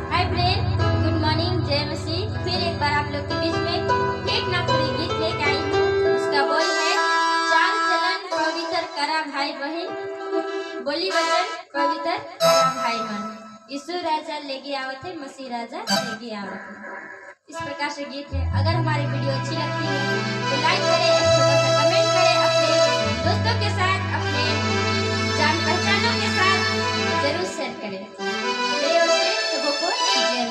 Hi friend, good morning, जय मसीह। फिर एक बार आप लोग के बीच में एक नागपुरी गीत लेके आई हूँ। उसका बोल है चाल चलन पवित्र करा भाई बहन, बोली वचन पवित्र करा भाई बहन। यीशु राजा लेके आवत है, मसीह राजा लेके आवत है। इस प्रकार से गीत है। अगर हमारी वीडियो अच्छी लगती है तो लाइक करें, एक छोटा सा कमेंट करें, अपने दोस्तों के साथ, अपने जान पहचानों के साथ जरूर शेयर करें। सबको जय